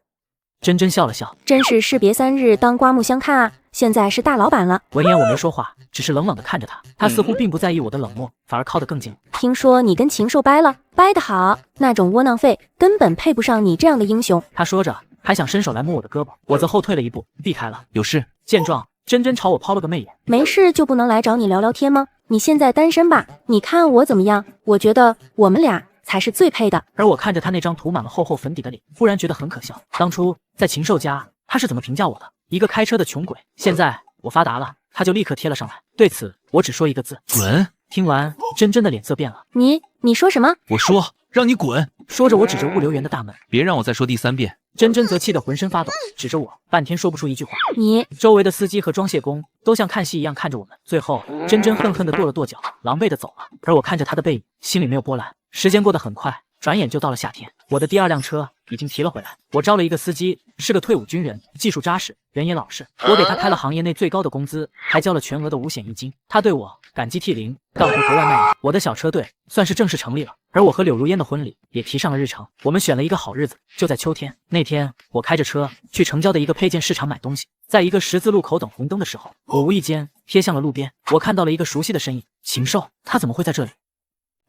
真真笑了笑，真是士别3日当刮目相看啊！现在是大老板了。闻言我没说话，只是冷冷地看着他。他似乎并不在意我的冷漠，反而靠得更近。听说你跟禽兽掰了，掰得好，那种窝囊废根本配不上你这样的英雄。他说着，还想伸手来摸我的胳膊，我则后退了一步，避开了。有事？见状，真真朝我抛了个媚眼。没事就不能来找你聊聊天吗？你现在单身吧？你看我怎么样？我觉得我们俩才是最配的。而我看着他那张涂满了厚厚粉底的脸，忽然觉得很可笑。当初在禽兽家，他是怎么评价我的？一个开车的穷鬼。现在我发达了，他就立刻贴了上来。对此，我只说一个字：滚。听完，真真的脸色变了。你说什么？我说让你滚。说着，我指着物流园的大门。别让我再说第3遍。真真则气得浑身发抖，指着我，半天说不出一句话。你周围的司机和装卸工都像看戏一样看着我们。最后，真真恨恨地跺了跺脚，狼狈地走了。而我看着他的背影，心里没有波澜。时间过得很快，转眼就到了夏天。我的第2辆车已经提了回来，我招了一个司机，是个退伍军人，技术扎实，人也老实。我给他开了行业内最高的工资，还交了全额的5险1金。他对我感激涕零，干活格外卖力。我的小车队算是正式成立了，而我和柳如烟的婚礼也提上了日程。我们选了一个好日子，就在秋天。那天，我开着车去城郊的一个配件市场买东西，在一个十字路口等红灯的时候，我无意间瞥向了路边，我看到了一个熟悉的身影，禽兽，他怎么会在这里？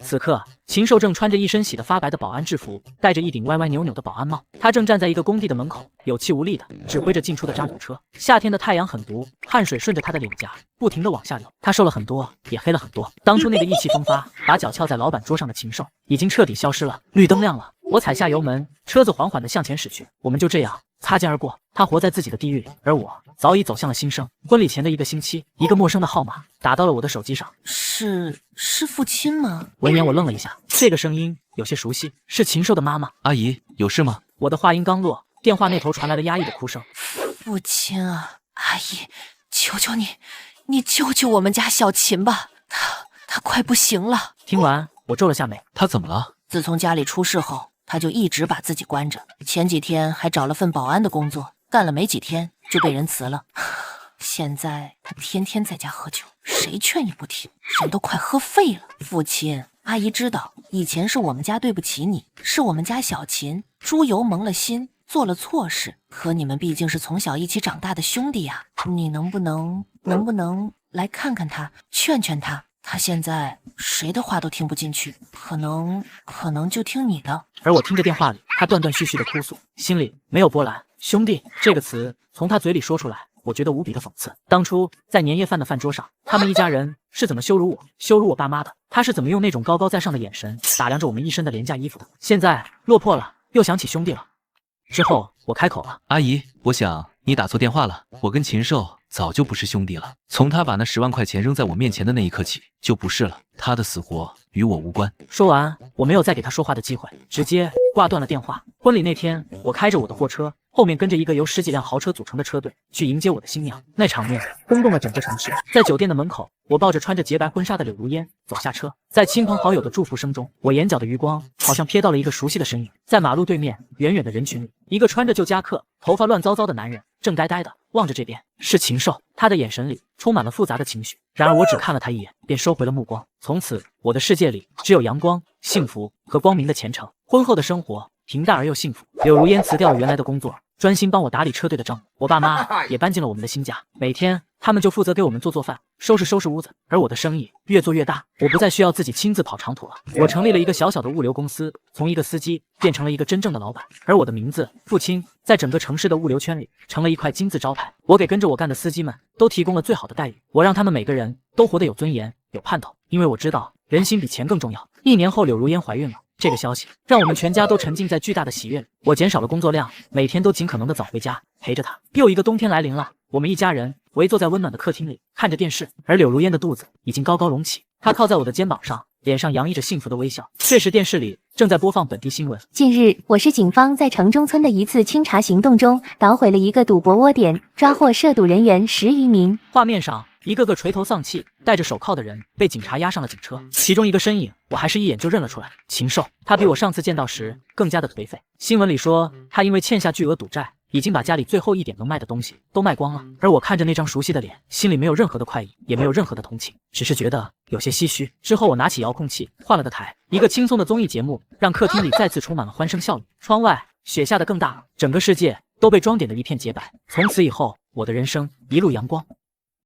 此刻，禽兽正穿着一身洗得发白的保安制服，戴着一顶歪歪扭扭的保安帽。他正站在一个工地的门口，有气无力地指挥着进出的渣土车。夏天的太阳很毒，汗水顺着他的脸颊不停地往下流。他瘦了很多，也黑了很多。当初那个意气风发，把脚翘在老板桌上的禽兽，已经彻底消失了。绿灯亮了，我踩下油门，车子缓缓地向前驶去。我们就这样擦肩而过，他活在自己的地狱里，而我早已走向了新生。婚礼前的1个星期，一个陌生的号码打到了我的手机上。是父亲吗？闻言我愣了一下，这个声音有些熟悉，是禽兽的妈妈。阿姨，有事吗？我的话音刚落，电话那头传来了压抑的哭声。父亲啊，阿姨，求求你救救我们家小琴吧，他快不行了。听完，我皱了下眉。他怎么了？自从家里出事后，他就一直把自己关着。前几天还找了份保安的工作，干了没几天就被人辞了。现在他天天在家喝酒，谁劝也不听，人都快喝废了。父亲，阿姨知道以前是我们家对不起你，是我们家小琴猪油蒙了心，做了错事。可你们毕竟是从小一起长大的兄弟呀，你能不能来看看他，劝劝他？他现在谁的话都听不进去，可能就听你的。而我听着电话里他断断续续的哭诉，心里没有波澜。兄弟这个词从他嘴里说出来，我觉得无比的讽刺。当初在年夜饭的饭桌上，他们一家人是怎么羞辱我爸妈的？他是怎么用那种高高在上的眼神打量着我们一身的廉价衣服的？现在落魄了，又想起兄弟了。之后我开口了，阿姨，我想你打错电话了，我跟禽兽早就不是兄弟了。从他把那10万块钱扔在我面前的那一刻起，就不是了。他的死活与我无关。说完，我没有再给他说话的机会，直接挂断了电话。婚礼那天，我开着我的货车，后面跟着一个由10几辆豪车组成的车队，去迎接我的新娘。那场面轰动了整个城市。在酒店的门口，我抱着穿着洁白婚纱的柳如烟走下车，在亲朋好友的祝福声中，我眼角的余光好像瞥到了一个熟悉的身影。在马路对面远远的人群里，一个穿着旧夹克、头发乱糟糟的男人正呆呆的望着这边。是禽兽，他的眼神里充满了复杂的情绪。然而我只看了他一眼，便收回了目光。从此，我的世界里只有阳光、幸福和光明的前程。婚后的生活平淡而又幸福。柳如烟辞掉了原来的工作，专心帮我打理车队的账目。我爸妈也搬进了我们的新家，每天他们就负责给我们做饭，收拾屋子。而我的生意越做越大，我不再需要自己亲自跑长途了。我成立了一个小小的物流公司，从一个司机变成了一个真正的老板。而我的名字父亲在整个城市的物流圈里成了一块金字招牌。我给跟着我干的司机们都提供了最好的待遇，我让他们每个人都活得有尊严、有盼头，因为我知道人心比钱更重要。1年后，柳如烟怀孕了。这个消息让我们全家都沉浸在巨大的喜悦里。我减少了工作量，每天都尽可能的早回家陪着她。又一个冬天来临了，我们一家人围坐在温暖的客厅里看着电视，而柳如烟的肚子已经高高隆起，她靠在我的肩膀上，脸上洋溢着幸福的微笑。这时电视里正在播放本地新闻。近日，我市警方在城中村的一次清查行动中，捣毁了一个赌博窝点，抓获涉赌人员10余名。画面上，一个个垂头丧气、戴着手铐的人被警察押上了警车，其中一个身影，我还是一眼就认了出来，禽兽。他比我上次见到时更加的颓废。新闻里说，他因为欠下巨额赌债，已经把家里最后一点能卖的东西都卖光了。而我看着那张熟悉的脸，心里没有任何的快意，也没有任何的同情，只是觉得有些唏嘘。之后我拿起遥控器换了个台，一个轻松的综艺节目让客厅里再次充满了欢声笑语。窗外雪下得更大了，整个世界都被装点的一片洁白。从此以后，我的人生一路阳光。